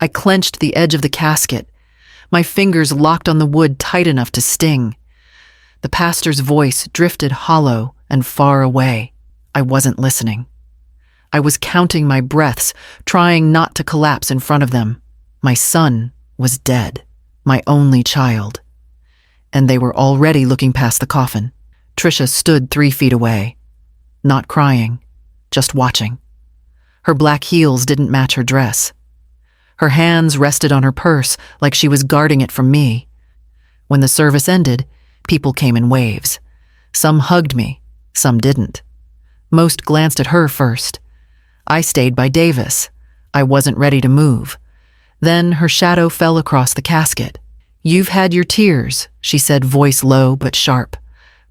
I clenched the edge of the casket. My fingers locked on the wood tight enough to sting. The pastor's voice drifted hollow and far away. I wasn't listening. I was counting my breaths, trying not to collapse in front of them. My son was dead, my only child. And they were already looking past the coffin. Trisha stood 3 feet away, not crying, just watching. Her black heels didn't match her dress. Her hands rested on her purse like she was guarding it from me. When the service ended, people came in waves. Some hugged me, some didn't. Most glanced at her first. I stayed by Davis. I wasn't ready to move. Then her shadow fell across the casket. "You've had your tears," she said, voice low but sharp.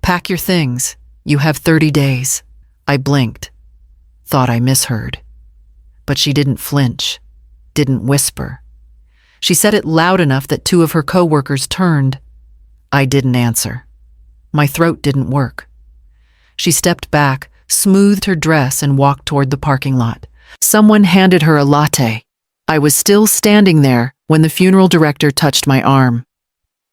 "Pack your things. You have 30 days. I blinked. Thought I misheard. But she didn't flinch, didn't whisper. She said it loud enough that 2 of her co-workers turned. I didn't answer. My throat didn't work. She stepped back, smoothed her dress, and walked toward the parking lot. Someone handed her a latte. I was still standing there when the funeral director touched my arm.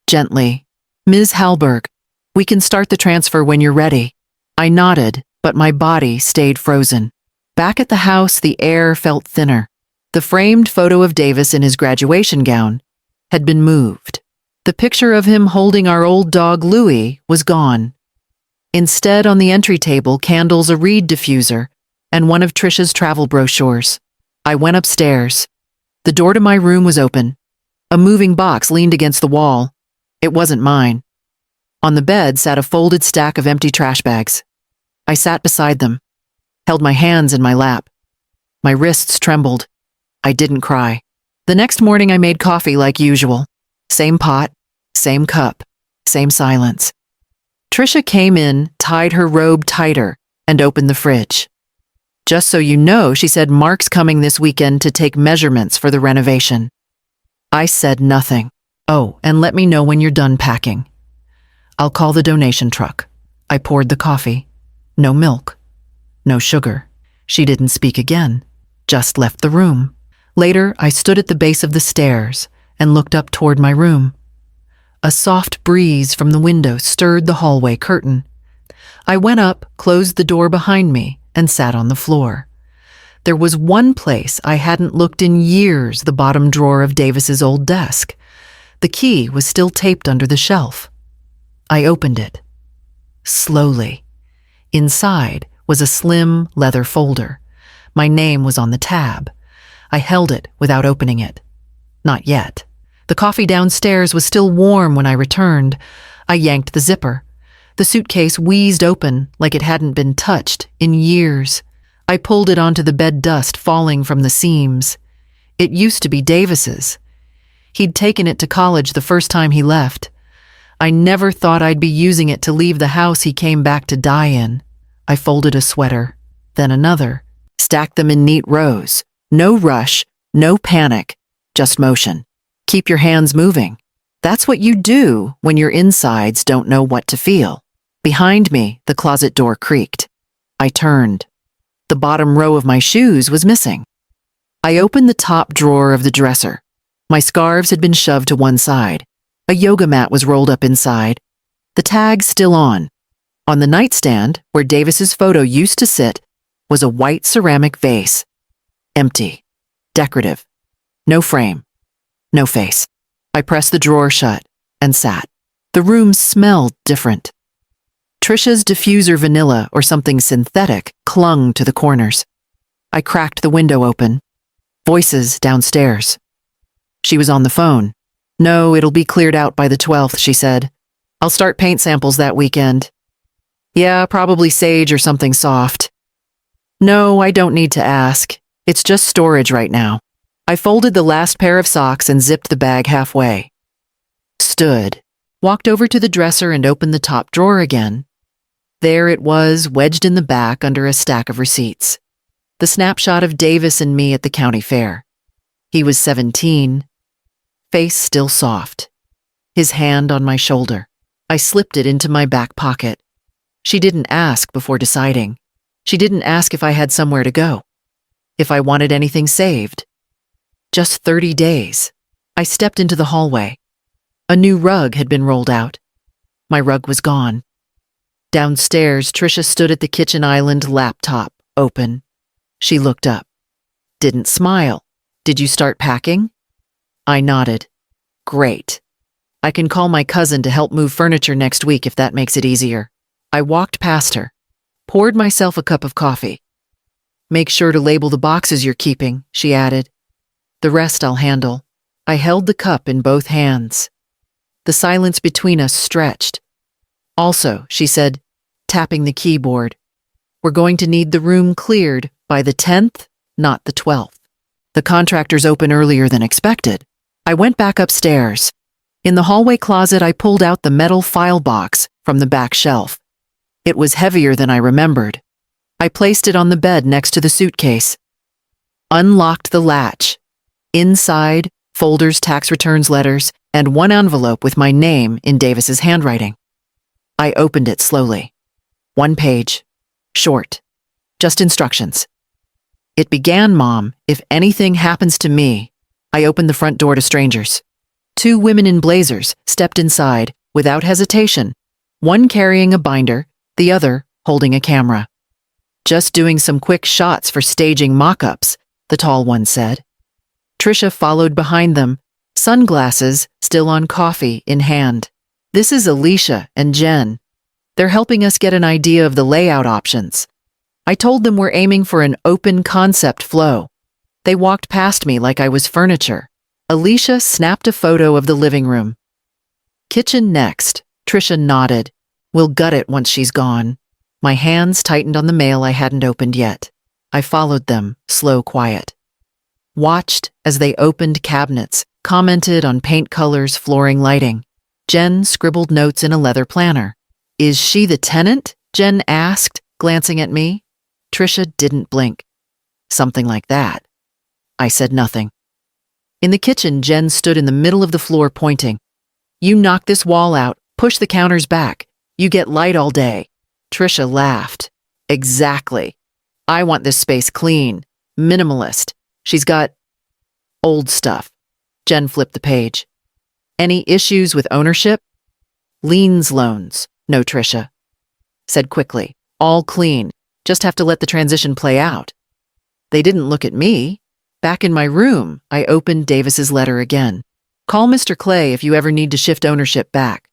Gently. "Ms. Hallberg, we can start the transfer when you're ready." I nodded, but my body stayed frozen. Back at the house, the air felt thinner. The framed photo of Davis in his graduation gown had been moved. The picture of him holding our old dog Louie was gone. Instead, on the entry table, candles, a reed diffuser, and one of Trisha's travel brochures. I went upstairs. The door to my room was open. A moving box leaned against the wall. It wasn't mine. On the bed sat a folded stack of empty trash bags. I sat beside them, held my hands in my lap. My wrists trembled. I didn't cry. The next morning I made coffee like usual. Same pot, same cup, same silence. Trisha came in, tied her robe tighter, and opened the fridge. "Just so you know," she said, "Mark's coming this weekend to take measurements for the renovation." I said nothing. "Oh, and let me know when you're done packing. I'll call the donation truck." I poured the coffee. No milk. No sugar. She didn't speak again, just left the room. Later, I stood at the base of the stairs and looked up toward my room. A soft breeze from the window stirred the hallway curtain. I went up, closed the door behind me, and sat on the floor. There was one place I hadn't looked in years, the bottom drawer of Davis's old desk. The key was still taped under the shelf. I opened it. Slowly. Inside was a slim leather folder. My name was on the tab. I held it without opening it. Not yet. The coffee downstairs was still warm when I returned. I yanked the zipper. The suitcase wheezed open like it hadn't been touched in years. I pulled it onto the bed dust falling from the seams. It used to be Davis's. He'd taken it to college the first time he left. I never thought I'd be using it to leave the house he came back to die in. I folded a sweater, then another, stacked them in neat rows. No rush, no panic, just motion. Keep your hands moving. That's what you do when your insides don't know what to feel. Behind me, the closet door creaked. I turned. The bottom row of my shoes was missing. I opened the top drawer of the dresser. My scarves had been shoved to one side. A yoga mat was rolled up inside. The tag still on. On the nightstand, where Davis's photo used to sit, was a white ceramic vase. Empty. Decorative. No frame. No face. I pressed the drawer shut and sat. The room smelled different. Trisha's diffuser vanilla or something synthetic clung to the corners. I cracked the window open. Voices downstairs. She was on the phone. "No, it'll be cleared out by the 12th, she said. "I'll start paint samples that weekend." "Yeah, probably sage or something soft." "No, I don't need to ask. It's just storage right now." I folded the last pair of socks and zipped the bag halfway. Stood. Walked over to the dresser and opened the top drawer again. There it was, wedged in the back under a stack of receipts. The snapshot of Davis and me at the county fair. He was 17. Face still soft. His hand on my shoulder. I slipped it into my back pocket. She didn't ask before deciding. She didn't ask if I had somewhere to go. If I wanted anything saved. Just 30 days. I stepped into the hallway. A new rug had been rolled out. My rug was gone. Downstairs, Trisha stood at the kitchen island laptop, open. She looked up. Didn't smile. Did you start packing? I nodded. Great. I can call my cousin to help move furniture next week if that makes it easier. I walked past her, poured myself a cup of coffee. Make sure to label the boxes you're keeping, she added. The rest I'll handle. I held the cup in both hands. The silence between us stretched. Also, she said, tapping the keyboard, we're going to need the room cleared by the 10th, not the 12th. The contractors open earlier than expected. I went back upstairs. In the hallway closet, I pulled out the metal file box from the back shelf. It was heavier than I remembered. I placed it on the bed next to the suitcase. Unlocked the latch. Inside, folders, tax returns, letters, and one envelope with my name in Davis's handwriting. I opened it slowly. One page. Short. Just instructions. It began, Mom, if anything happens to me. I opened the front door to strangers. 2 women in blazers stepped inside without hesitation, one carrying a binder, the other holding a camera. Just doing some quick shots for staging mock-ups, the tall one said. Trisha followed behind them, sunglasses still on, coffee in hand. This is Alicia and Jen. They're helping us get an idea of the layout options. I told them we're aiming for an open concept flow. They walked past me like I was furniture. Alicia snapped a photo of the living room. Kitchen next, Trisha nodded. We'll gut it once she's gone. My hands tightened on the mail I hadn't opened yet. I followed them, slow, quiet. Watched as they opened cabinets, commented on paint colors, flooring, lighting. Jen scribbled notes in a leather planner. Is she the tenant? Jen asked, glancing at me. Trisha didn't blink. Something like that. I said nothing. In the kitchen, Jen stood in the middle of the floor pointing. You knock this wall out, push the counters back. You get light all day. Trisha laughed. Exactly. I want this space clean, minimalist. She's got old stuff. Jen flipped the page. Any issues with ownership? Liens, loans. No, Trisha said quickly. All clean. Just have to let the transition play out. They didn't look at me. Back in my room, I opened Davis's letter again. Call Mr. Clay if you ever need to shift ownership back.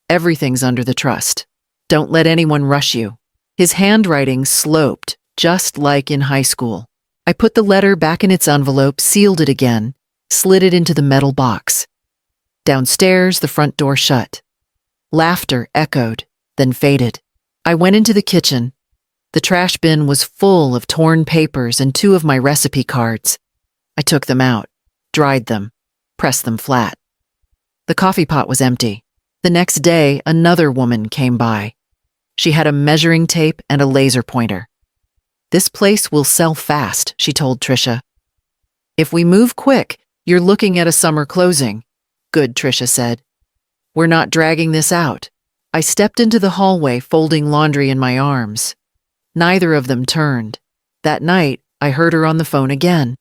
Everything's under the trust. Don't let anyone rush you. His handwriting sloped, just like in high school. I put the letter back in its envelope, sealed it again, slid it into the metal box. Downstairs, the front door shut. Laughter echoed, then faded. I went into the kitchen. The trash bin was full of torn papers and 2 of my recipe cards. I took them out, dried them, pressed them flat. The coffee pot was empty. The next day, another woman came by. She had a measuring tape and a laser pointer. This place will sell fast, she told Trisha. If we move quick, you're looking at a summer closing. Good, Trisha said. We're not dragging this out. I stepped into the hallway, folding laundry in my arms. Neither of them turned. That night, I heard her on the phone again.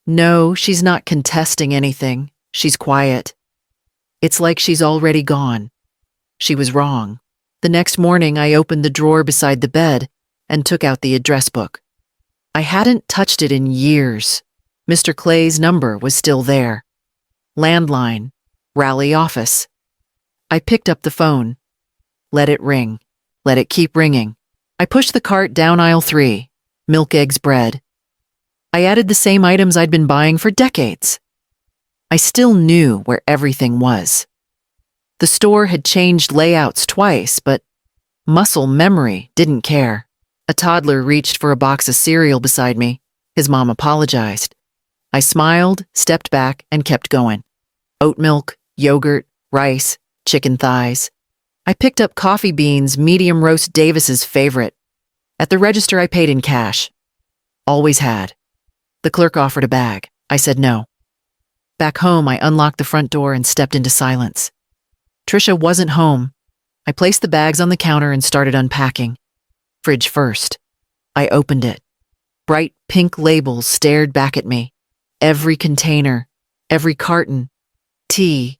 No, she's not contesting anything. She's quiet. It's like she's already gone. She was wrong. The next morning, I opened the drawer beside the bed and took out the address book. I hadn't touched it in years. Mr. Clay's number was still there. Landline. Raleigh office. I picked up the phone. Let it ring. Let it keep ringing. I pushed the cart down aisle 3. Milk, eggs, bread. I added the same items I'd been buying for decades. I still knew where everything was. The store had changed layouts twice, but muscle memory didn't care. A toddler reached for a box of cereal beside me. His mom apologized. I smiled, stepped back, and kept going. Oat milk, yogurt, rice, chicken thighs. I picked up coffee beans, medium roast, Davis's favorite. At the register, I paid in cash. Always had. The clerk offered a bag. I said no. Back home, I unlocked the front door and stepped into silence. Trisha wasn't home. I placed the bags on the counter and started unpacking. Fridge first. I opened it. Bright pink labels stared back at me. every container, every carton. Tea,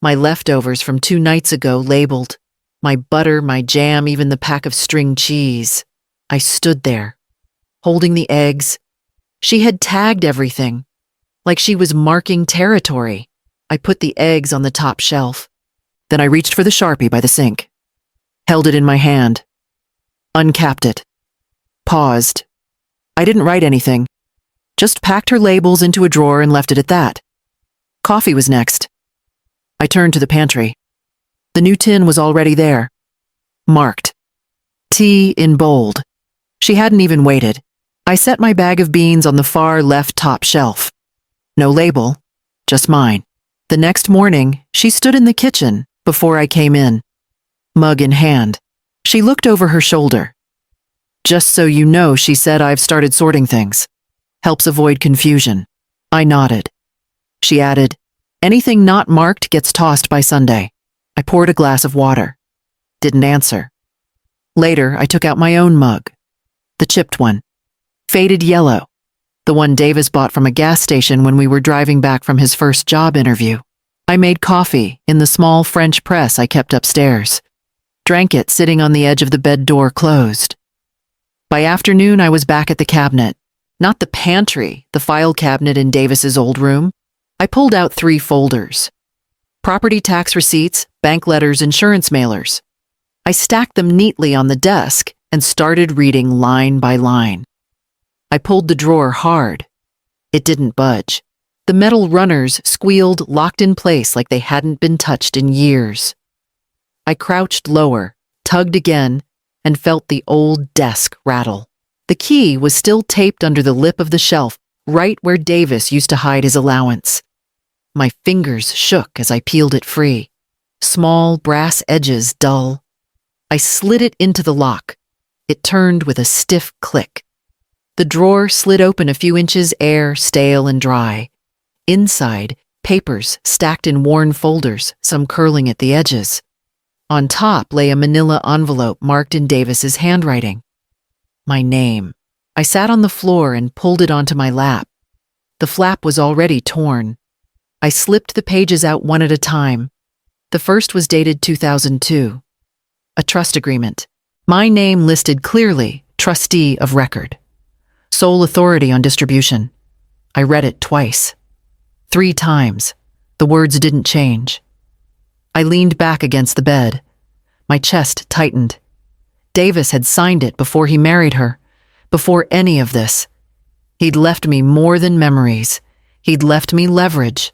my leftovers from 2 nights ago labeled, my butter, my jam, even the pack of string cheese. I stood there, holding the eggs. She had tagged everything, like she was marking territory. I put the eggs on the top shelf. Then I reached for the Sharpie by the sink, held it in my hand, uncapped it, paused. I didn't write anything, just packed her labels into a drawer and left it at that. Coffee was next. I turned to the pantry. The new tin was already there, marked. Tea in bold. She hadn't even waited. I set my bag of beans on the far left top shelf. No label, just mine. The next morning, she stood in the kitchen before I came in, mug in hand. She looked over her shoulder. "Just so you know," she said, "I've started sorting things. Helps avoid confusion." I nodded. She added, "Anything not marked gets tossed by Sunday." I poured a glass of water. Didn't answer. Later, I took out my own mug. The chipped one. Faded yellow. The one Davis bought from a gas station when we were driving back from his first job interview. I made coffee in the small French press I kept upstairs. Drank it sitting on the edge of the bed door closed. By afternoon, I was back at the cabinet. Not the pantry, the file cabinet in Davis's old room. I pulled out 3 folders. Property tax receipts, bank letters, insurance mailers. I stacked them neatly on the desk and started reading line by line. I pulled the drawer hard. It didn't budge. The metal runners squealed, locked in place like they hadn't been touched in years. I crouched lower, tugged again, and felt the old desk rattle. The key was still taped under the lip of the shelf, right where Davis used to hide his allowance. My fingers shook as I peeled it free. Small brass edges dull. I slid it into the lock. It turned with a stiff click. The drawer slid open a few inches, air stale and dry. Inside, papers stacked in worn folders, some curling at the edges. On top lay a manila envelope marked in Davis's handwriting. My name. I sat on the floor and pulled it onto my lap. The flap was already torn. I slipped the pages out one at a time. The first was dated 2002. A trust agreement. My name listed clearly, trustee of record. Sole authority on distribution. I read it twice. 3 times. The words didn't change. I leaned back against the bed. My chest tightened. Davis had signed it before he married her, before any of this. He'd left me more than memories. He'd left me leverage.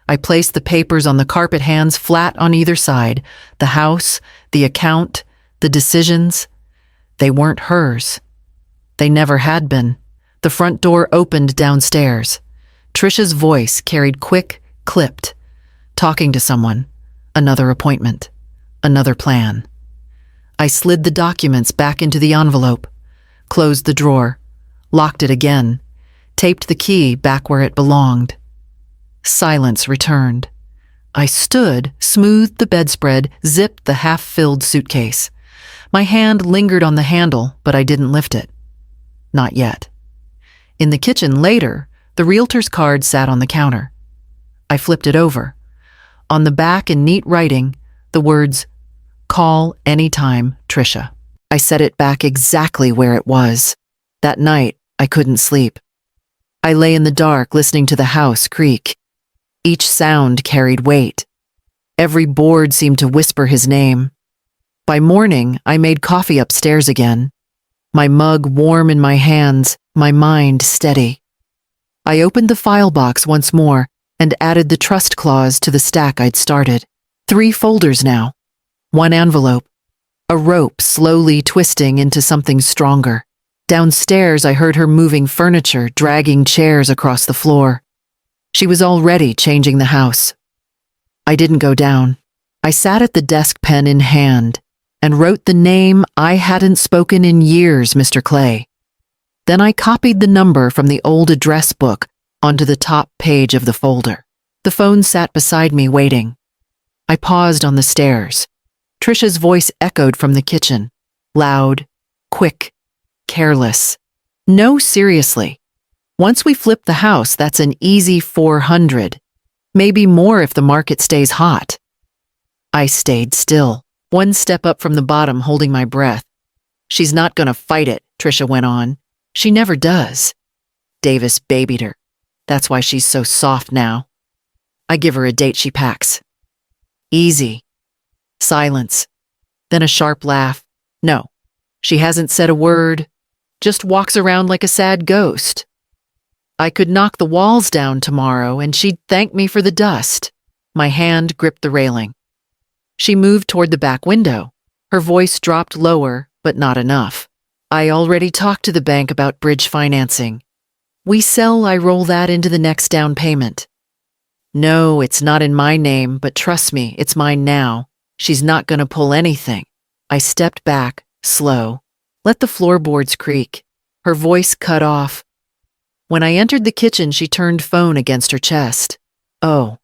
I placed the papers on the carpet, hands flat on either side. The house, the account, the decisions. They weren't hers. They never had been. The front door opened downstairs. Trisha's voice carried quick, clipped. Talking to someone. Another appointment. Another plan. I slid the documents back into the envelope, closed the drawer, locked it again, taped the key back where it belonged. Silence returned. I stood, smoothed the bedspread, zipped the half-filled suitcase. My hand lingered on the handle, but I didn't lift it. Not yet. In the kitchen later, the realtor's card sat on the counter. I flipped it over. On the back in neat writing, the words, "Call anytime, Trisha." I set it back exactly where it was. That night, I couldn't sleep. I lay in the dark listening to the house creak. Each sound carried weight. Every board seemed to whisper his name. By morning, I made coffee upstairs again. My mug warm in my hands, my mind steady. I opened the file box once more and added the trust clause to the stack I'd started. 3 folders now. 1 envelope. A rope slowly twisting into something stronger. Downstairs, I heard her moving furniture, dragging chairs across the floor. She was already changing the house. I didn't go down. I sat at the desk, pen in hand, and wrote the name I hadn't spoken in years, Mr. Clay. Then I copied the number from the old address book onto the top page of the folder. The phone sat beside me, waiting. I paused on the stairs. Trisha's voice echoed from the kitchen. Loud, quick, careless. "No, seriously. Once we flip the house, that's an easy 400. Maybe more if the market stays hot. I stayed still, one step up from the bottom, holding my breath. She's not gonna fight it, Trisha went on. She never does. Davis babied her. That's why she's so soft now. I give her a date, she packs. Easy. Silence. Then a sharp laugh. No, she hasn't said a word, just walks around like a sad ghost. I could knock the walls down tomorrow and she'd thank me for the dust. My hand gripped the railing. She moved toward the back window. Her voice dropped lower, but not enough. I already talked to the bank about bridge financing. We sell, I roll that into the next down payment. No, it's not in my name, but trust me, it's mine now. She's not gonna pull anything. I stepped back, slow. Let the floorboards creak. Her voice cut off. When I entered the kitchen, she turned phone against her chest. Oh,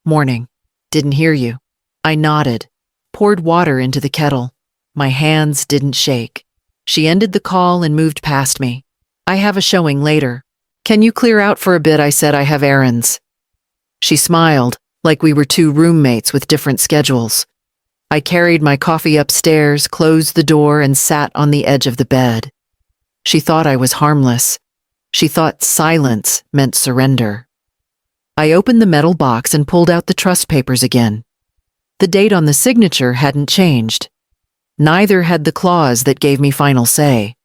morning. Didn't hear you. I nodded, poured water into the kettle. My hands didn't shake. She ended the call and moved past me. I have a showing later. Can you clear out for a bit? I said. I have errands. She smiled, like we were two roommates with different schedules. I carried my coffee upstairs, closed the door, and sat on the edge of the bed. She thought I was harmless. She thought silence meant surrender. I opened the metal box and pulled out the trust papers again. The date on the signature hadn't changed. Neither had the clause that gave me final say.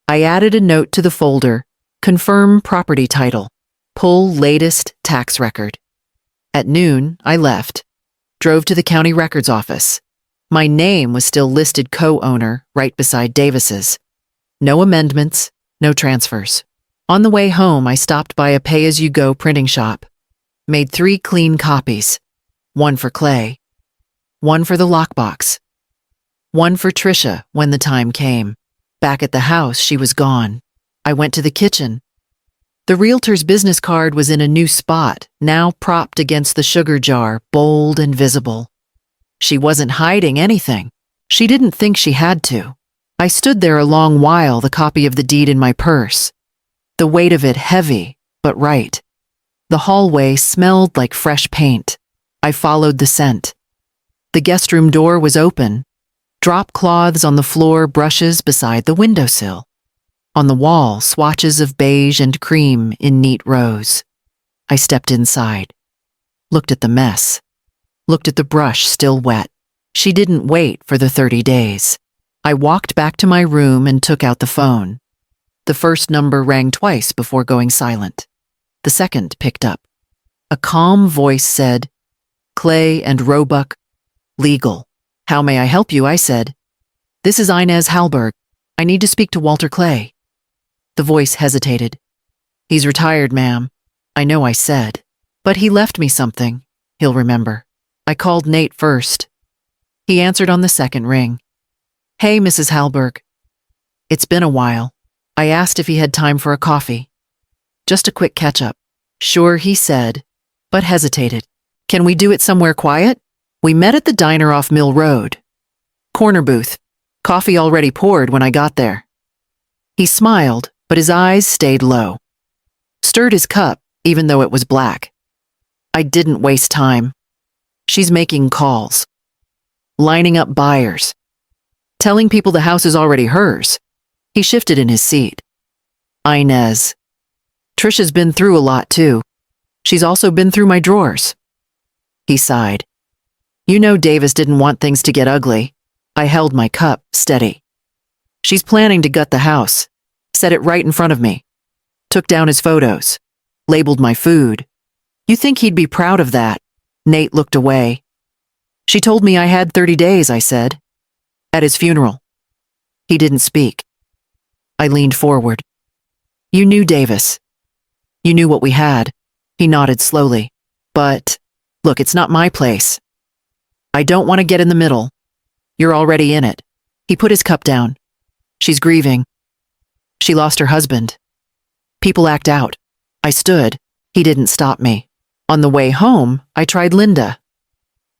I added a note to the folder: confirm property title, pull latest tax record. At noon, I left, drove to the county records office. My name was still listed co-owner right beside Davis's. No amendments, no transfers. On the way home, I stopped by a pay-as-you-go printing shop. Made 3 clean copies. 1 for Clay. 1 for the lockbox. 1 for Trisha when the time came. Back at the house, she was gone. I went to the kitchen. The realtor's business card was in a new spot, now propped against the sugar jar, bold and visible. She wasn't hiding anything. She didn't think she had to. I stood there a long while, the copy of the deed in my purse. The weight of it heavy, but right. The hallway smelled like fresh paint. I followed the scent. The guest room door was open. Drop cloths on the floor, brushes beside the windowsill. On the wall, swatches of beige and cream in neat rows. I stepped inside. Looked at the mess. Looked at the brush still wet. She didn't wait for the 30 days. I walked back to my room and took out the phone. The first number rang twice before going silent. The second picked up. A calm voice said, Clay and Roebuck, legal. How may I help you? I said. This is Inez Hallberg. I need to speak to Walter Clay. The voice hesitated. He's retired, ma'am. I know I said. But he left me something. He'll remember. I called Nate first. He answered on the second ring. Hey, Mrs. Hallberg. It's been a while. I asked if he had time for a coffee. Just a quick catch-up. Sure, he said, but hesitated. Can we do it somewhere quiet? We met at the diner off Mill Road. Corner booth. Coffee already poured when I got there. He smiled, but his eyes stayed low. Stirred his cup, even though it was black. I didn't waste time. She's making calls. Lining up buyers. Telling people the house is already hers. He shifted in his seat. Inez. Trisha's been through a lot, too. She's also been through my drawers. He sighed. You know Davis didn't want things to get ugly. I held my cup steady. She's planning to gut the house. Said it right in front of me. Took down his photos. Labeled my food. You think he'd be proud of that? Nate looked away. She told me I had 30 days, I said. At his funeral. He didn't speak. I leaned forward. You knew Davis. You knew what we had. He nodded slowly. But, look, it's not my place. I don't want to get in the middle. You're already in it. He put his cup down. She's grieving. She lost her husband. People act out. I stood. He didn't stop me. On the way home, I tried Linda.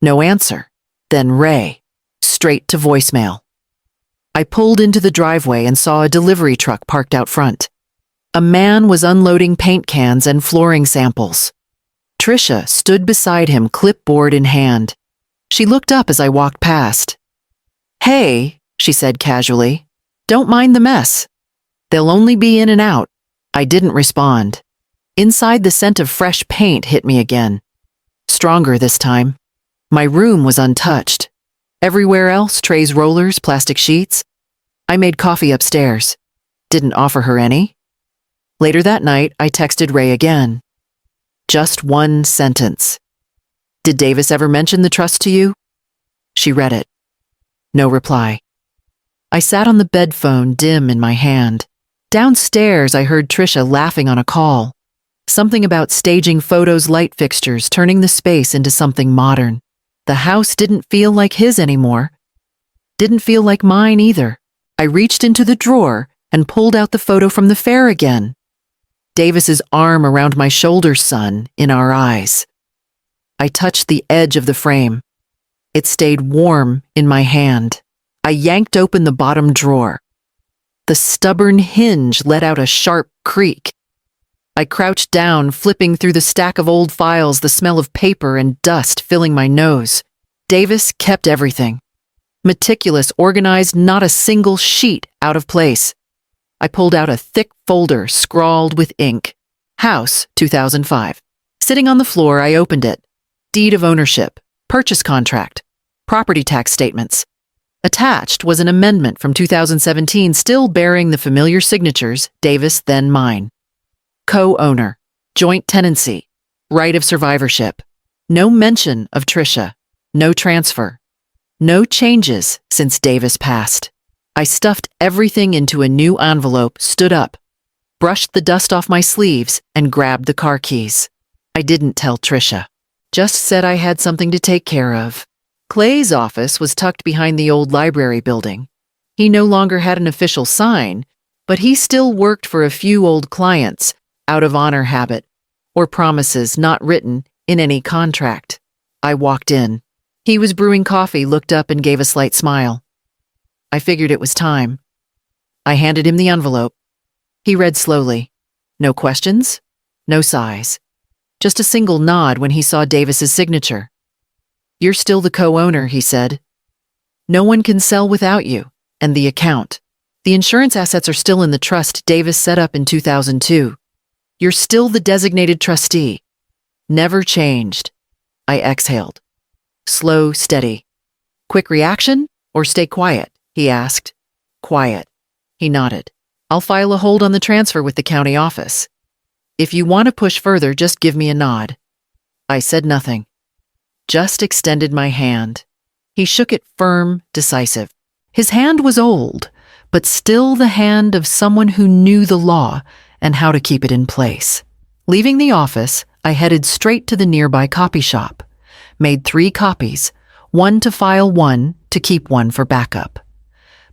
No answer. Then Ray. Straight to voicemail. I pulled into the driveway and saw a delivery truck parked out front. A man was unloading paint cans and flooring samples. Trisha stood beside him, clipboard in hand. She looked up as I walked past. "Hey," she said casually, "don't mind the mess. They'll only be in and out." I didn't respond. Inside, the scent of fresh paint hit me again. Stronger this time. My room was untouched. Everywhere else, trays, rollers, plastic sheets. I made coffee upstairs. Didn't offer her any. Later that night, I texted Ray again. Just one sentence. "Did Davis ever mention the trust to you?" She read it. No reply. I sat on the bed phone, dim in my hand. Downstairs, I heard Trisha laughing on a call. Something about staging photos, light fixtures, turning the space into something modern. The house didn't feel like his anymore. Didn't feel like mine either. I reached into the drawer and pulled out the photo from the fair again. Davis's arm around my shoulder, sun in our eyes. I touched the edge of the frame. It stayed warm in my hand. I yanked open the bottom drawer. The stubborn hinge let out a sharp creak. I crouched down, flipping through the stack of old files, the smell of paper and dust filling my nose. Davis kept everything. Meticulous, organized, not a single sheet out of place. I pulled out a thick folder scrawled with ink. House, 2005. Sitting on the floor, I opened it. Deed of ownership, purchase contract, property tax statements. Attached was an amendment from 2017 still bearing the familiar signatures, Davis, then mine. Co-owner, joint tenancy, right of survivorship. No mention of Trisha. No transfer. No changes since Davis passed. I stuffed everything into a new envelope, stood up, brushed the dust off my sleeves, and grabbed the car keys. I didn't tell Trisha. Just said I had something to take care of. Clay's office was tucked behind the old library building. He no longer had an official sign, but he still worked for a few old clients, out of honor habit, or promises not written in any contract. I walked in. He was brewing coffee, looked up and gave a slight smile. I figured it was time. I handed him the envelope. He read slowly. No questions, no sighs. Just a single nod when he saw Davis's signature. "You're still the co-owner," he said. "No one can sell without you, and the account. The insurance assets are still in the trust Davis set up in 2002. You're still the designated trustee. Never changed." I exhaled. Slow, steady. "Quick reaction or stay quiet?" he asked. "Quiet." He nodded. "I'll file a hold on the transfer with the county office. If you want to push further, just give me a nod." I said nothing. Just extended my hand. He shook it firm, decisive. His hand was old, but still the hand of someone who knew the law and how to keep it in place. Leaving the office, I headed straight to the nearby copy shop. Made 3 copies, one to file, one to keep, one for backup.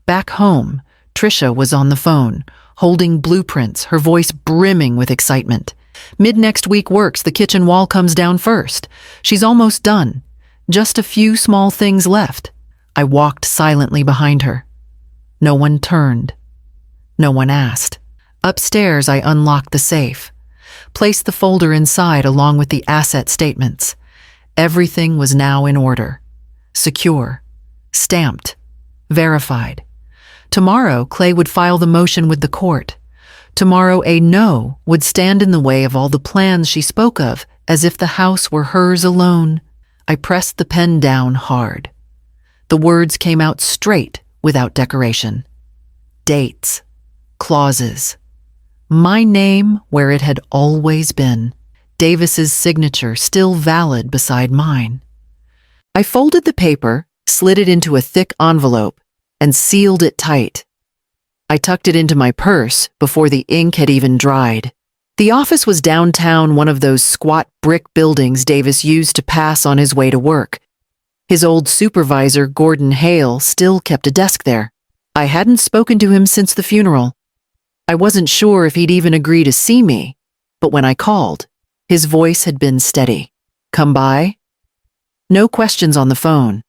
Back home, Trisha was on the phone, holding blueprints, her voice brimming with excitement. "Mid-next week works, the kitchen wall comes down first. She's almost done. Just a few small things left." I walked silently behind her. No one turned. No one asked. Upstairs, I unlocked the safe, placed the folder inside along with the asset statements. Everything was now in order. Secure. Stamped. Verified. Tomorrow, Clay would file the motion with the court. Tomorrow, a no would stand in the way of all the plans she spoke of, as if the house were hers alone. I pressed the pen down hard. The words came out straight, without decoration. Dates. Clauses. My name where it had always been. Davis's signature still valid beside mine. I folded the paper, slid it into a thick envelope, and sealed it tight. I tucked it into my purse before the ink had even dried. The office was downtown, one of those squat brick buildings Davis used to pass on his way to work. His old supervisor, Gordon Hale, still kept a desk there. I hadn't spoken to him since the funeral. I wasn't sure if he'd even agree to see me, but when I called, his voice had been steady. "Come by?" No questions on the phone.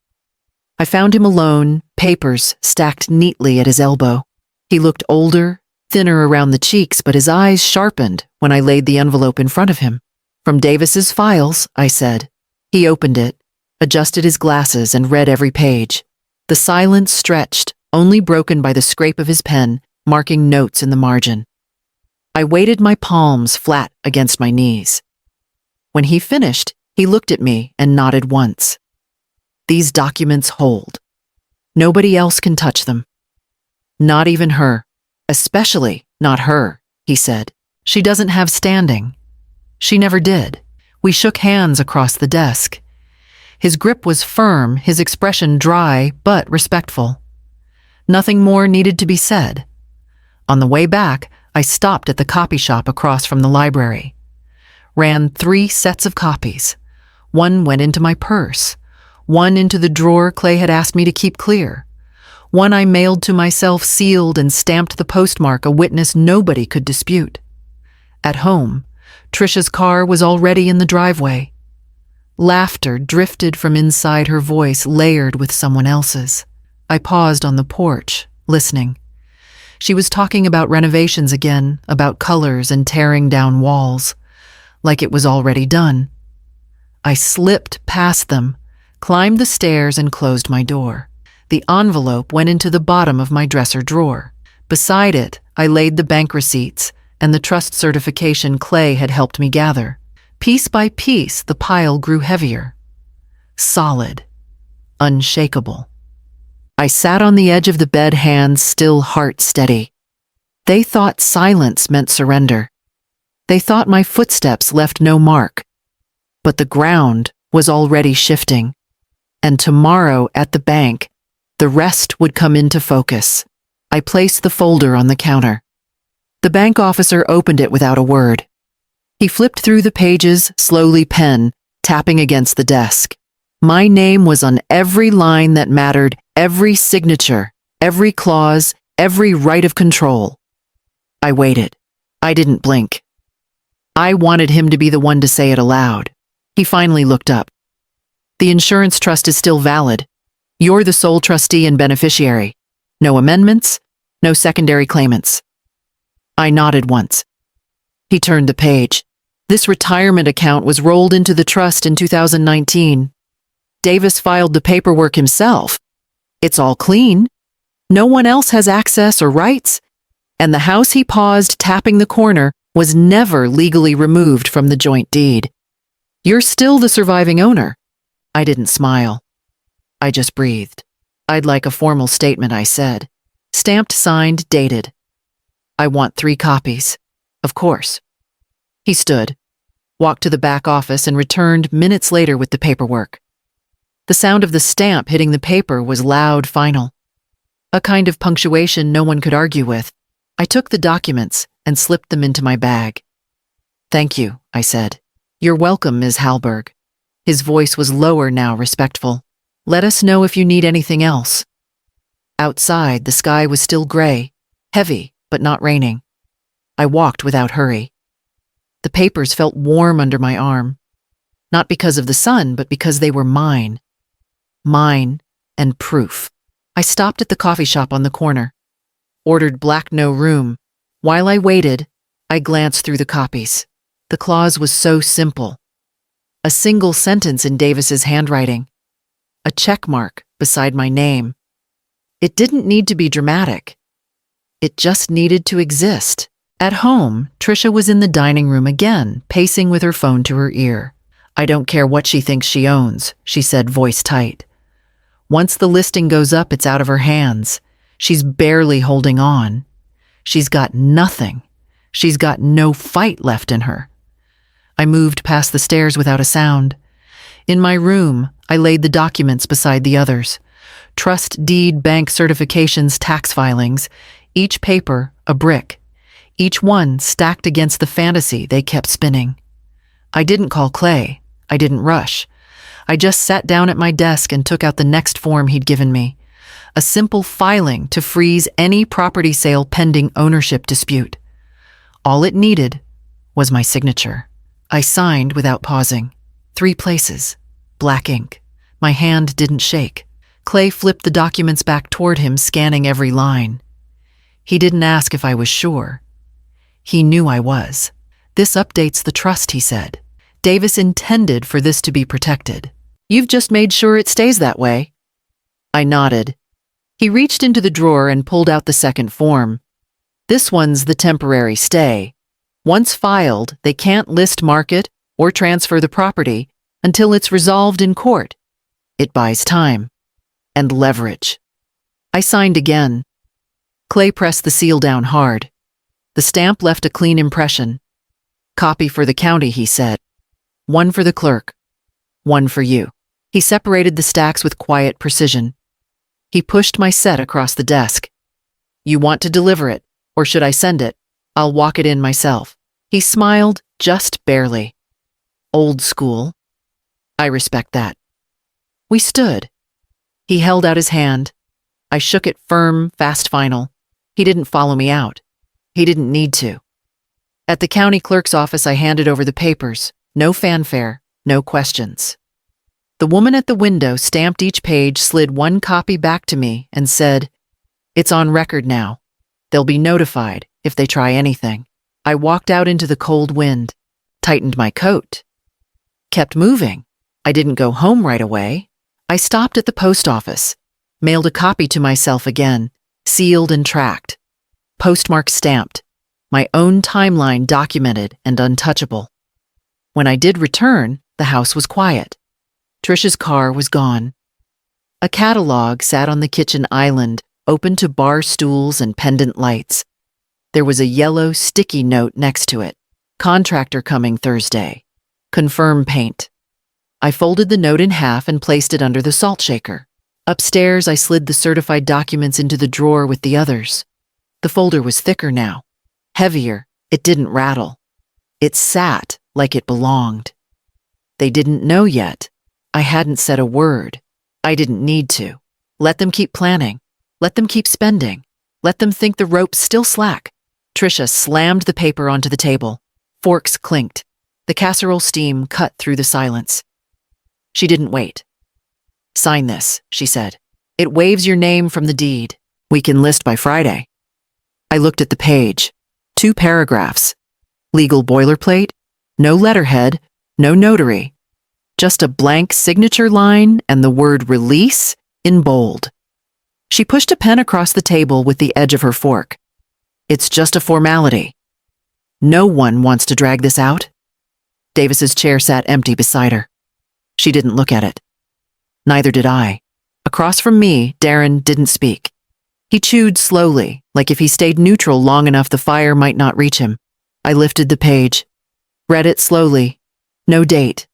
I found him alone, papers stacked neatly at his elbow. He looked older, thinner around the cheeks, but his eyes sharpened when I laid the envelope in front of him. "From Davis's files," I said. He opened it, adjusted his glasses, and read every page. The silence stretched, only broken by the scrape of his pen, marking notes in the margin. I weighted my palms flat against my knees. When he finished, he looked at me and nodded once. "These documents hold. Nobody else can touch them. Not even her. Especially not her," he said. "She doesn't have standing. She never did." We shook hands across the desk. His grip was firm, his expression dry but respectful. Nothing more needed to be said. On the way back, I stopped at the copy shop across from the library. Ran 3 sets of copies. One went into my purse. One into the drawer Clay had asked me to keep clear. One I mailed to myself sealed and stamped the postmark, a witness nobody could dispute. At home, Trisha's car was already in the driveway. Laughter drifted from inside her voice, layered with someone else's. I paused on the porch, listening. She was talking about renovations again, about colors and tearing down walls, like it was already done. I slipped past them, climbed the stairs, and closed my door. The envelope went into the bottom of my dresser drawer. Beside it, I laid the bank receipts and the trust certification Clay had helped me gather. Piece by piece, the pile grew heavier. Solid. Unshakable. I sat on the edge of the bed, hands still, heart steady. They thought silence meant surrender. They thought my footsteps left no mark. But the ground was already shifting. And tomorrow at the bank, the rest would come into focus. I placed the folder on the counter. The bank officer opened it without a word. He flipped through the pages, slowly, pen tapping against the desk. My name was on every line that mattered, every signature, every clause, every right of control. I waited. I didn't blink. I wanted him to be the one to say it aloud. He finally looked up. "The insurance trust is still valid. You're the sole trustee and beneficiary. No amendments, no secondary claimants." I nodded once. He turned the page. "This retirement account was rolled into the trust in 2019. Davis filed the paperwork himself. It's all clean. No one else has access or rights. And the house," he paused, tapping the corner, "was never legally removed from the joint deed. You're still the surviving owner." I didn't smile. I just breathed. "I'd like a formal statement," I said. "Stamped, signed, dated. I want 3 copies. Of course." He stood, walked to the back office, and returned minutes later with the paperwork. The sound of the stamp hitting the paper was loud, final. A kind of punctuation no one could argue with. I took the documents and slipped them into my bag. "Thank you," I said. "You're welcome, Ms. Hallberg." His voice was lower now, respectful. "Let us know if you need anything else." Outside, the sky was still gray, heavy, but not raining. I walked without hurry. The papers felt warm under my arm. Not because of the sun, but because they were mine. Mine and proof. I stopped at the coffee shop on the corner. Ordered black no room. While I waited, I glanced through the copies. The clause was so simple. A single sentence in Davis's handwriting. A check mark beside my name. It didn't need to be dramatic. It just needed to exist. At home, Trisha was in the dining room again, pacing with her phone to her ear. "I don't care what she thinks she owns," she said, voice tight. "Once the listing goes up, it's out of her hands. She's barely holding on. She's got nothing. She's got no fight left in her." I moved past the stairs without a sound. In my room, I laid the documents beside the others. Trust deed, bank certifications, tax filings. Each paper a brick. Each one stacked against the fantasy they kept spinning. I didn't call Clay. I didn't rush. I just sat down at my desk and took out the next form he'd given me. A simple filing to freeze any property sale pending ownership dispute. All it needed was my signature. I signed without pausing. 3 places. Black ink. My hand didn't shake. Clay flipped the documents back toward him, scanning every line. He didn't ask if I was sure. He knew I was. This updates the trust, he said. Davis intended for this to be protected. You've just made sure it stays that way. I nodded. He reached into the drawer and pulled out the second form. This one's the temporary stay. Once filed, they can't list, market, or transfer the property until it's resolved in court. It buys time. And leverage. I signed again. Clay pressed the seal down hard. The stamp left a clean impression. Copy for the county, he said. One for the clerk. One for you. He separated the stacks with quiet precision. He pushed my set across the desk. You want to deliver it, or should I send it? I'll walk it in myself. He smiled, just barely. Old school. I respect that. We stood. He held out his hand. I shook it firm, fast final. He didn't follow me out. He didn't need to. At the county clerk's office, I handed over the papers. No fanfare, no questions. The woman at the window stamped each page, slid one copy back to me, and said, It's on record now. They'll be notified if they try anything. I walked out into the cold wind, tightened my coat, kept moving. I didn't go home right away. I stopped at the post office, mailed a copy to myself again, sealed and tracked, postmark stamped, my own timeline documented and untouchable. When I did return, the house was quiet. Trisha's car was gone. A catalog sat on the kitchen island, open to bar stools and pendant lights. There was a yellow, sticky note next to it. Contractor coming Thursday. Confirm paint. I folded the note in half and placed it under the salt shaker. Upstairs, I slid the certified documents into the drawer with the others. The folder was thicker now. Heavier. It didn't rattle. It sat like it belonged. They didn't know yet. I hadn't said a word. I didn't need to. Let them keep planning. Let them keep spending. Let them think the rope's still slack. Trisha slammed the paper onto the table. Forks clinked. The casserole steam cut through the silence. She didn't wait. Sign this, she said. It waives your name from the deed. We can list by Friday. I looked at the page. 2 paragraphs. Legal boilerplate. No letterhead. No notary. Just a blank signature line and the word release in bold. She pushed a pen across the table with the edge of her fork. It's just a formality. No one wants to drag this out. Davis's chair sat empty beside her. She didn't look at it. Neither did I. Across from me, Darren didn't speak. He chewed slowly, like if he stayed neutral long enough the fire might not reach him. I lifted the page. Read it slowly. No date.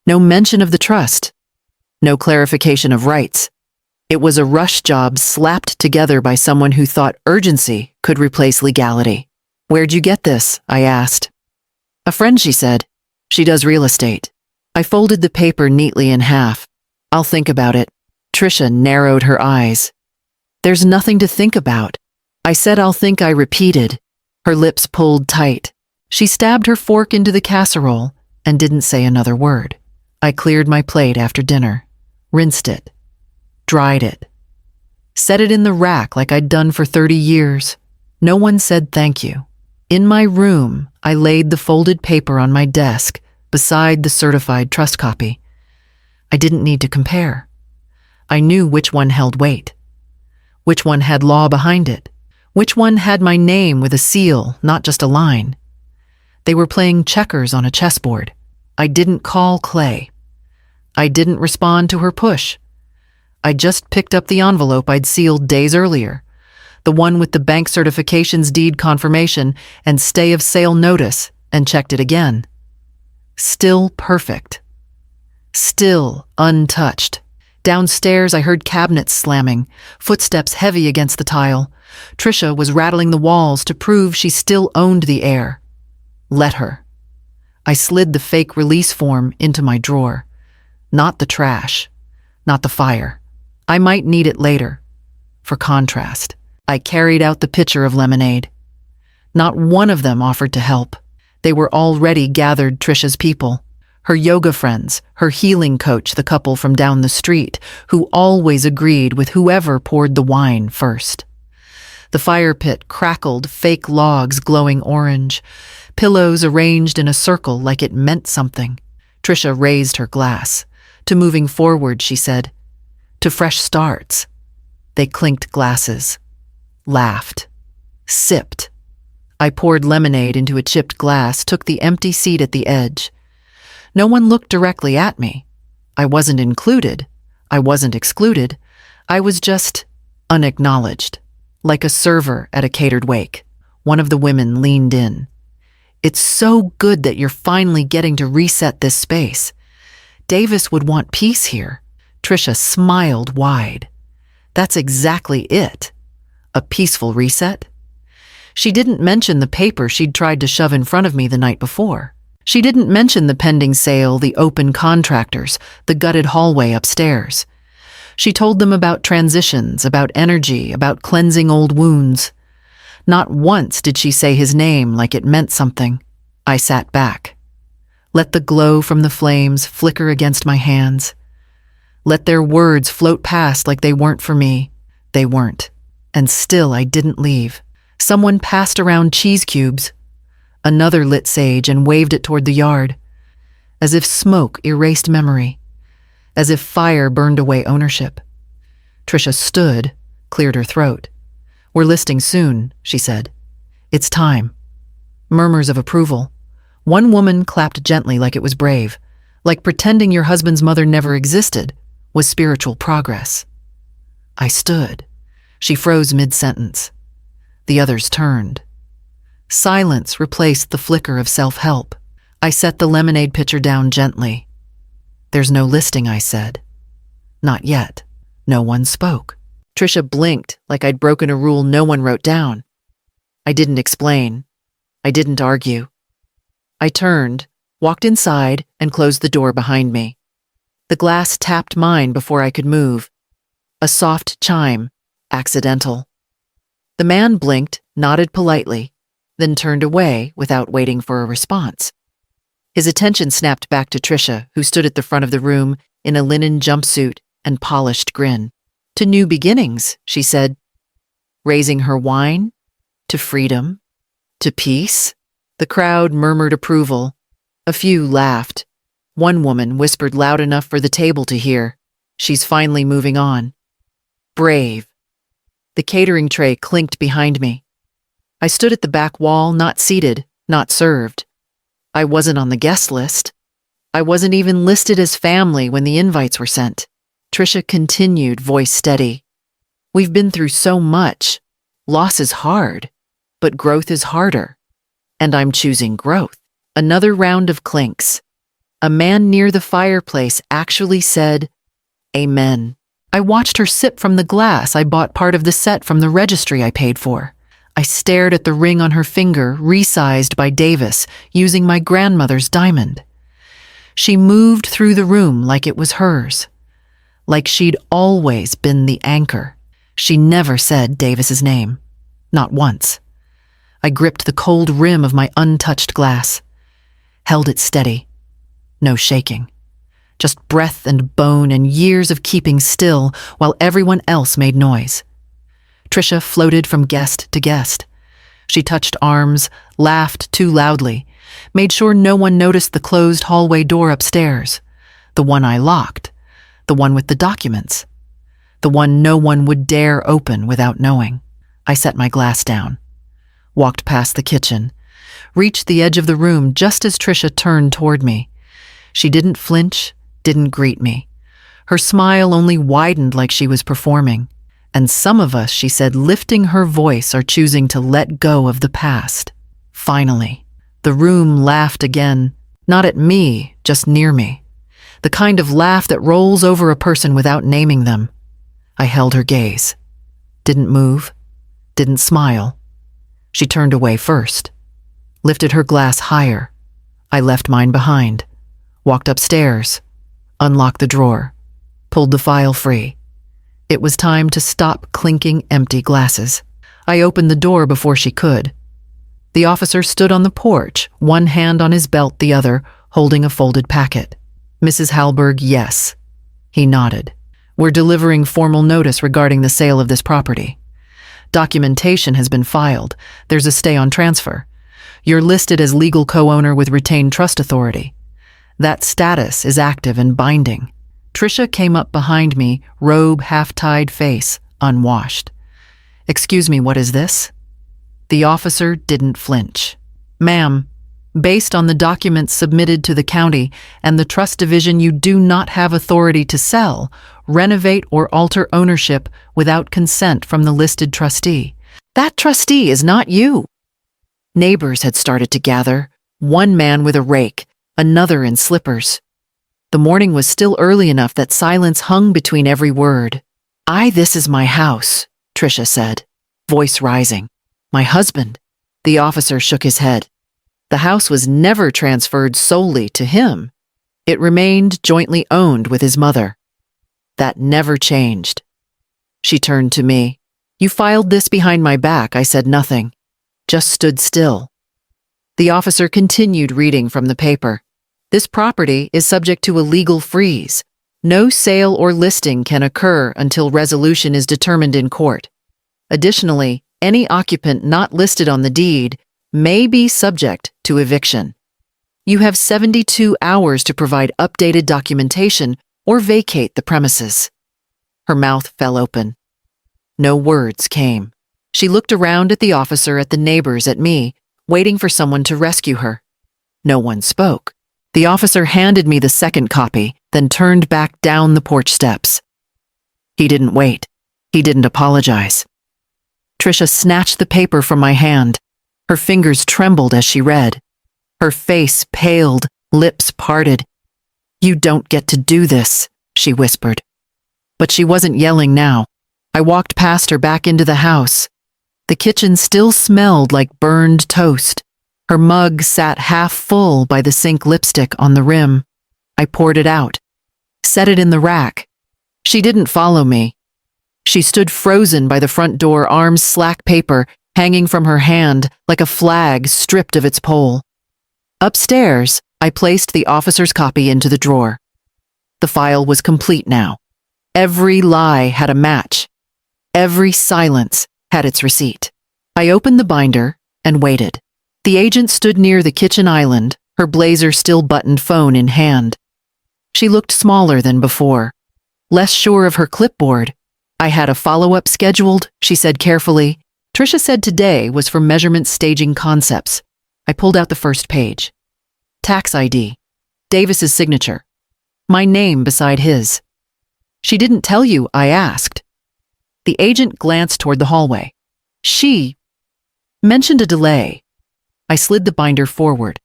No mention of the trust. No clarification of rights. It was a rush job slapped together by someone who thought urgency could replace legality. Where'd you get this? I asked. A friend, she said. She does real estate. I folded the paper neatly in half. I'll think about it. Trisha narrowed her eyes. There's nothing to think about. I said I'll think, I repeated. Her lips pulled tight. She stabbed her fork into the casserole and didn't say another word. I cleared my plate after dinner, rinsed it, dried it, set it in the rack like I'd done for 30 years. No one said thank you. In my room, I laid the folded paper on my desk beside the certified trust copy. I didn't need to compare. I knew which one held weight, which one had law behind it, which one had my name with a seal, not just a line. They were playing checkers on a chessboard. I didn't call Clay. I didn't respond to her push. I just picked up the envelope I'd sealed days earlier, the one with the bank certifications, deed confirmation, and stay of sale notice, and checked it again. Still perfect. Still untouched. Downstairs, I heard cabinets slamming, footsteps heavy against the tile. Trisha was rattling the walls to prove she still owned the heir. Let her. I slid the fake release form into my drawer. Not the trash. Not the fire. I might need it later. For contrast, I carried out the pitcher of lemonade. Not one of them offered to help. They were already gathered Trisha's people. Her yoga friends, her healing coach, the couple from down the street, who always agreed with whoever poured the wine first. The fire pit crackled, fake logs glowing orange, pillows arranged in a circle like it meant something. Trisha raised her glass. To moving forward, she said. To fresh starts. They clinked glasses, laughed, sipped. I poured lemonade into a chipped glass, took the empty seat at the edge. No one looked directly at me. I wasn't included. I wasn't excluded. I was just unacknowledged, like a server at a catered wake. One of the women leaned in. It's so good that you're finally getting to reset this space. Davis would want peace here. Trisha smiled wide. That's exactly it. A peaceful reset? She didn't mention the paper she'd tried to shove in front of me the night before. She didn't mention the pending sale, the open contractors, the gutted hallway upstairs. She told them about transitions, about energy, about cleansing old wounds. Not once did she say his name like it meant something. I sat back. Let the glow from the flames flicker against my hands. Let their words float past like they weren't for me. They weren't. And still I didn't leave. Someone passed around cheese cubes. Another lit sage and waved it toward the yard, as if smoke erased memory, as if fire burned away ownership. Trisha stood, cleared her throat. We're listing soon, she said. It's time. Murmurs of approval. One woman clapped gently like it was brave, like pretending your husband's mother never existed was spiritual progress. I stood. She froze mid-sentence. The others turned. Silence replaced the flicker of self-help. I set the lemonade pitcher down gently. There's no listing, I said. Not yet. No one spoke. Trisha blinked like I'd broken a rule no one wrote down. I didn't explain. I didn't argue. I turned, walked inside, and closed the door behind me. The glass tapped mine before I could move. A soft chime, accidental. The man blinked, nodded politely, then turned away without waiting for a response. His attention snapped back to Trisha, who stood at the front of the room in a linen jumpsuit and polished grin. To new beginnings, she said, raising her wine, to freedom, to peace. The crowd murmured approval. A few laughed. One woman whispered loud enough for the table to hear, she's finally moving on. Brave. The catering tray clinked behind me. I stood at the back wall, not seated, not served. I wasn't on the guest list. I wasn't even listed as family when the invites were sent. Trisha continued, voice steady. We've been through so much. Loss is hard, but growth is harder. And I'm choosing growth. Another round of clinks. A man near the fireplace actually said, Amen. I watched her sip from the glass I bought part of the set from the registry I paid for. I stared at the ring on her finger, resized by Davis, using my grandmother's diamond. She moved through the room like it was hers, like she'd always been the anchor. She never said Davis's name, not once. I gripped the cold rim of my untouched glass, held it steady. No shaking. Just breath and bone and years of keeping still while everyone else made noise. Trisha floated from guest to guest. She touched arms, laughed too loudly, made sure no one noticed the closed hallway door upstairs, the one I locked, the one with the documents, the one no one would dare open without knowing. I set my glass down, walked past the kitchen, reached the edge of the room just as Trisha turned toward me. She didn't flinch, didn't greet me. Her smile only widened like she was performing. And some of us, she said, lifting her voice, are choosing to let go of the past. Finally, the room laughed again, not at me, just near me. The kind of laugh that rolls over a person without naming them. I held her gaze. Didn't move, didn't smile. She turned away first, lifted her glass higher. I left mine behind. Walked upstairs, unlocked the drawer, pulled the file free. It was time to stop clinking empty glasses. I opened the door before she could. The officer stood on the porch, one hand on his belt, the other holding a folded packet. Mrs. Hallberg, yes. He nodded. We're delivering formal notice regarding the sale of this property. Documentation has been filed. There's a stay on transfer. You're listed as legal co-owner with retained trust authority. That status is active and binding. Trisha came up behind me, robe half-tied, face unwashed. Excuse me, what is this? The officer didn't flinch. Ma'am, based on the documents submitted to the county and the trust division, you do not have authority to sell, renovate, or alter ownership without consent from the listed trustee. That trustee is not you. Neighbors had started to gather, one man with a rake, another in slippers. The morning was still early enough that silence hung between every word. This is my house, Trisha said, voice rising. My husband. The officer shook his head. The house was never transferred solely to him. It remained jointly owned with his mother. That never changed. She turned to me. You filed this behind my back. I said nothing, just stood still. The officer continued reading from the paper. This property is subject to a legal freeze. No sale or listing can occur until resolution is determined in court. Additionally, any occupant not listed on the deed may be subject to eviction. You have 72 hours to provide updated documentation or vacate the premises. Her mouth fell open. No words came. She looked around at the officer, at the neighbors, at me, waiting for someone to rescue her. No one spoke. The officer handed me the second copy, then turned back down the porch steps. He didn't wait. He didn't apologize. Trisha snatched the paper from my hand. Her fingers trembled as she read. Her face paled, lips parted. You don't get to do this, she whispered. But she wasn't yelling now. I walked past her back into the house. The kitchen still smelled like burned toast. Her mug sat half full by the sink lipstick on the rim. I poured it out, set it in the rack. She didn't follow me. She stood frozen by the front door, arms slack paper hanging from her hand like a flag stripped of its pole. Upstairs, I placed the officer's copy into the drawer. The file was complete now. Every lie had a match. Every silence had its receipt. I opened the binder and waited. The agent stood near the kitchen island, her blazer still buttoned, phone in hand. She looked smaller than before, less sure of her clipboard. I had a follow-up scheduled, she said carefully. Trisha said today was for measurement staging concepts. I pulled out the first page. Tax ID. Davis's signature. My name beside his. She didn't tell you, I asked. The agent glanced toward the hallway. She mentioned a delay. I slid the binder forward.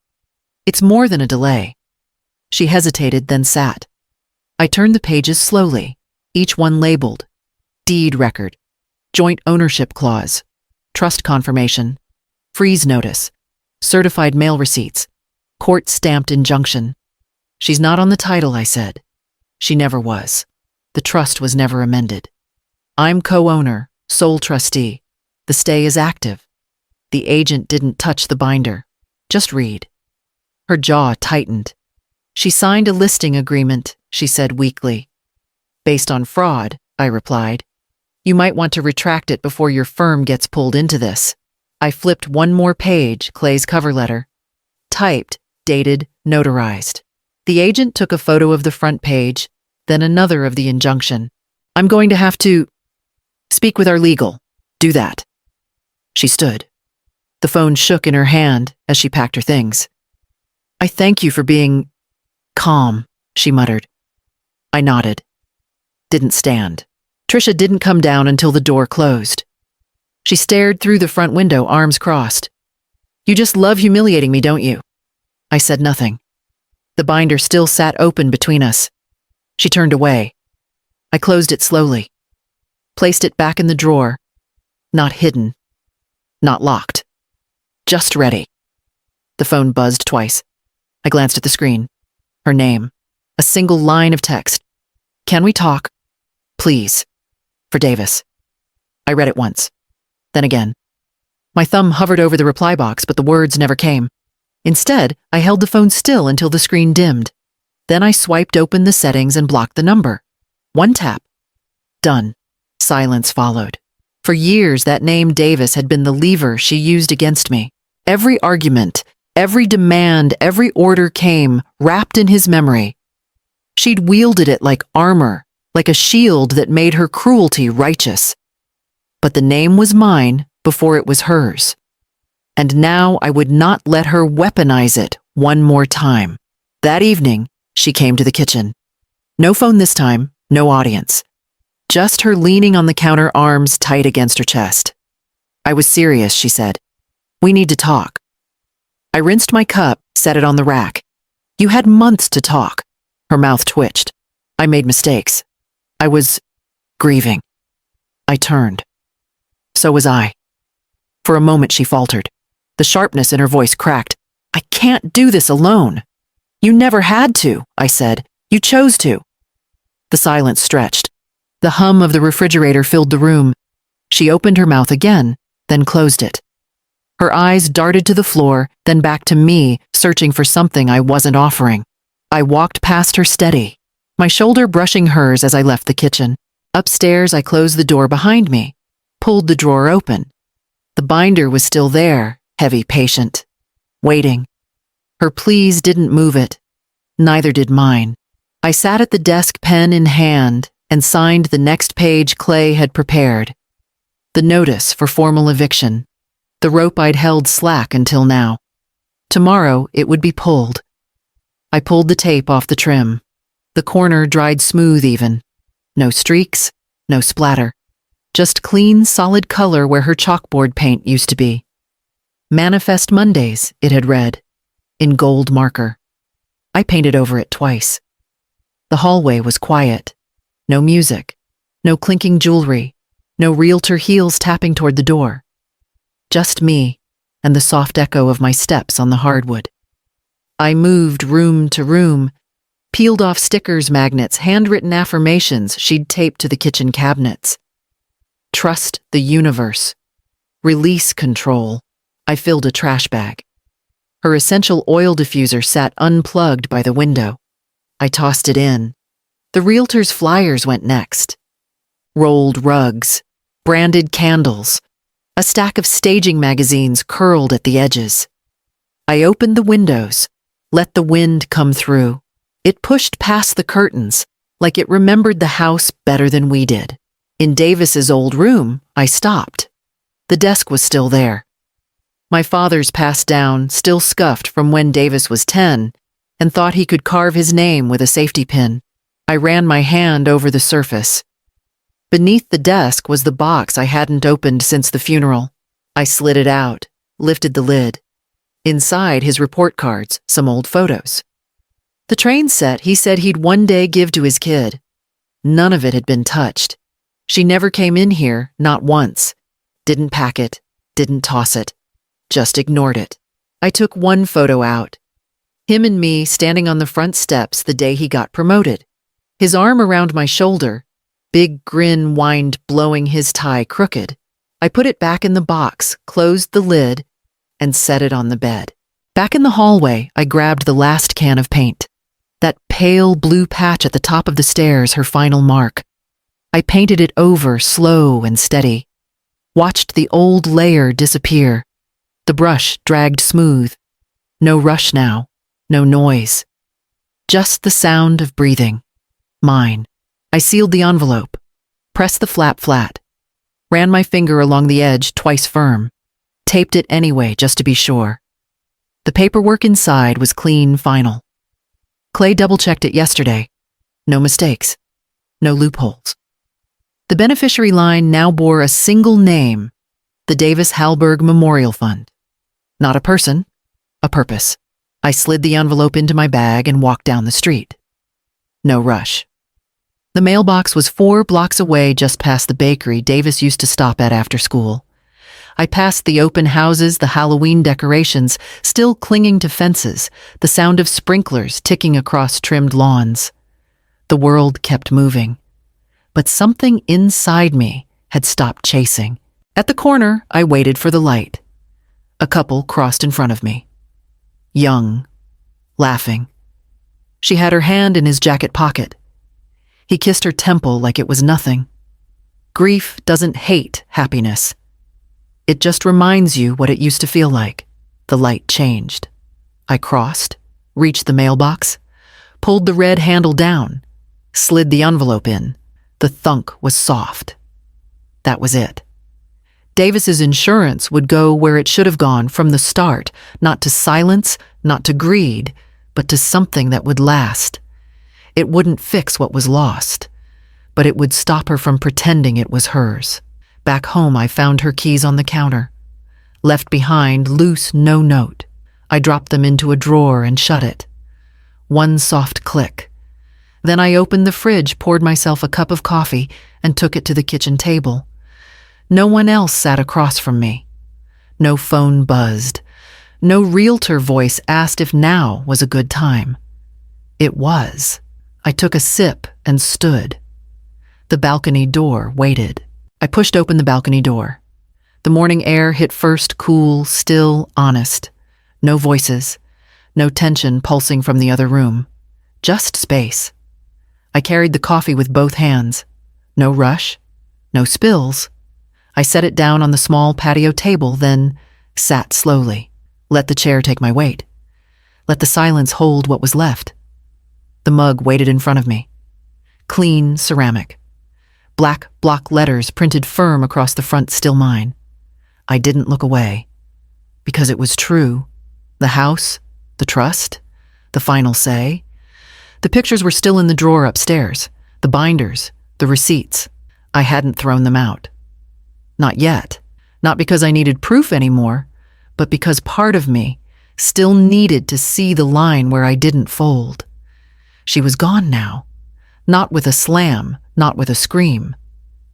It's more than a delay. She hesitated, then sat. I turned the pages slowly, each one labeled. Deed record, joint ownership clause, trust confirmation, freeze notice, certified mail receipts, court-stamped injunction. She's not on the title, I said. She never was. The trust was never amended. I'm co-owner, sole trustee. The stay is active. The agent didn't touch the binder. Just read. Her jaw tightened. She signed a listing agreement, she said weakly. Based on fraud, I replied. You might want to retract it before your firm gets pulled into this. I flipped one more page, Clay's cover letter. Typed, dated, notarized. The agent took a photo of the front page, then another of the injunction. I'm going to have to speak with our legal. Do that. She stood. The phone shook in her hand as she packed her things. I thank you for being calm, she muttered. I nodded. Didn't stand. Trisha didn't come down until the door closed. She stared through the front window, arms crossed. You just love humiliating me, don't you? I said nothing. The binder still sat open between us. She turned away. I closed it slowly. Placed it back in the drawer. Not hidden. Not locked. Just ready. The phone buzzed twice. I glanced at the screen. Her name. A single line of text. Can we talk? Please. For Davis. I read it once. Then again. My thumb hovered over the reply box, but the words never came. Instead, I held the phone still until the screen dimmed. Then I swiped open the settings and blocked the number. One tap. Done. Silence followed. For years, that name Davis had been the lever she used against me. Every argument, every demand, every order came wrapped in his memory. She'd wielded it like armor, like a shield that made her cruelty righteous. But the name was mine before it was hers. And now I would not let her weaponize it one more time. That evening, she came to the kitchen. No phone this time, no audience. Just her leaning on the counter, arms tight against her chest. I was serious, she said. We need to talk. I rinsed my cup, set it on the rack. You had months to talk. Her mouth twitched. I made mistakes. I was grieving. I turned. So was I. For a moment she faltered. The sharpness in her voice cracked. I can't do this alone. You never had to, I said. You chose to. The silence stretched. The hum of the refrigerator filled the room. She opened her mouth again, then closed it. Her eyes darted to the floor, then back to me, searching for something I wasn't offering. I walked past her steady, my shoulder brushing hers as I left the kitchen. Upstairs, I closed the door behind me, pulled the drawer open. The binder was still there, heavy, patient, waiting. Her pleas didn't move it. Neither did mine. I sat at the desk, pen in hand, and signed the next page Clay had prepared. The notice for formal eviction. The rope I'd held slack until now. Tomorrow it would be pulled. I pulled the tape off the trim. The corner dried smooth even. No streaks, no splatter. Just clean, solid color where her chalkboard paint used to be. Manifest Mondays, it had read, in gold marker. I painted over it twice. The hallway was quiet. No music, no clinking jewelry, no realtor heels tapping toward the door. Just me and the soft echo of my steps on the hardwood. I moved room to room, peeled off stickers, magnets, handwritten affirmations she'd taped to the kitchen cabinets. Trust the universe. Release control. I filled a trash bag. Her essential oil diffuser sat unplugged by the window. I tossed it in. The realtor's flyers went next. Rolled rugs, branded candles, a stack of staging magazines curled at the edges. I opened the windows, let the wind come through. It pushed past the curtains, like it remembered the house better than we did. In Davis's old room, I stopped. The desk was still there. My father's passed down, still scuffed from when Davis was 10, and thought he could carve his name with a safety pin. I ran my hand over the surface. Beneath the desk was the box I hadn't opened since the funeral. I slid it out, lifted the lid. Inside, his report cards, some old photos. The train set he said he'd one day give to his kid. None of it had been touched. She never came in here, not once. Didn't pack it, didn't toss it. Just ignored it. I took one photo out. Him and me standing on the front steps the day he got promoted. His arm around my shoulder, big grin wind blowing his tie crooked. I put it back in the box, closed the lid, and set it on the bed. Back in the hallway, I grabbed the last can of paint. That pale blue patch at the top of the stairs, her final mark. I painted it over, slow and steady. Watched the old layer disappear. The brush dragged smooth. No rush now, no noise. Just the sound of breathing. Mine. I sealed the envelope, pressed the flap flat, ran my finger along the edge twice firm, taped it anyway just to be sure. The paperwork inside was clean, final. Clay double-checked it yesterday. No mistakes. No loopholes. The beneficiary line now bore a single name, the Davis Hallberg Memorial Fund. Not a person, a purpose. I slid the envelope into my bag and walked down the street. No rush. The mailbox was 4 blocks away, just past the bakery Davis used to stop at after school. I passed the open houses, the Halloween decorations, still clinging to fences, the sound of sprinklers ticking across trimmed lawns. The world kept moving. But something inside me had stopped chasing. At the corner, I waited for the light. A couple crossed in front of me. Young, laughing. She had her hand in his jacket pocket. He kissed her temple like it was nothing. Grief doesn't hate happiness. It just reminds you what it used to feel like. The light changed. I crossed, reached the mailbox, pulled the red handle down, slid the envelope in. The thunk was soft. That was it. Davis's insurance would go where it should have gone from the start, not to silence, not to greed, but to something that would last. It wouldn't fix what was lost, but it would stop her from pretending it was hers. Back home, I found her keys on the counter. Left behind, loose, no note. I dropped them into a drawer and shut it. One soft click. Then I opened the fridge, poured myself a cup of coffee, and took it to the kitchen table. No one else sat across from me. No phone buzzed. No realtor voice asked if now was a good time. It was. I took a sip and stood. The balcony door waited. I pushed open the balcony door. The morning air hit first, cool, still, honest. No voices. No tension pulsing from the other room. Just space. I carried the coffee with both hands. No rush. No spills. I set it down on the small patio table, then sat slowly. Let the chair take my weight. Let the silence hold what was left. The mug waited in front of me. Clean ceramic. Black block letters printed firm across the front, still mine. I didn't look away. Because it was true. The house, the trust, the final say. The pictures were still in the drawer upstairs. The binders, the receipts. I hadn't thrown them out. Not yet. Not because I needed proof anymore, but because part of me still needed to see the line where I didn't fold. She was gone now. Not with a slam, not with a scream.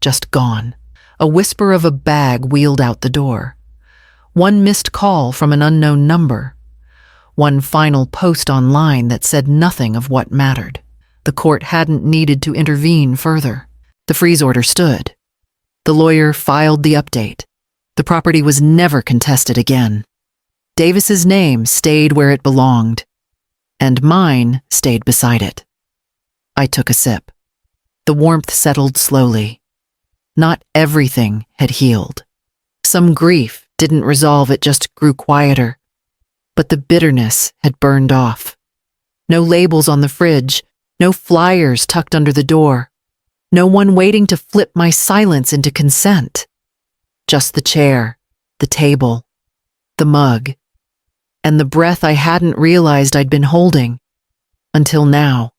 Just gone. A whisper of a bag wheeled out the door. One missed call from an unknown number. One final post online that said nothing of what mattered. The court hadn't needed to intervene further. The freeze order stood. The lawyer filed the update. The property was never contested again. Davis's name stayed where it belonged, and mine stayed beside it. I took a sip. The warmth settled slowly. Not everything had healed. Some grief didn't resolve, it just grew quieter. But the bitterness had burned off. No labels on the fridge, no flyers tucked under the door, no one waiting to flip my silence into consent. Just the chair, the table, the mug, and the breath I hadn't realized I'd been holding until now.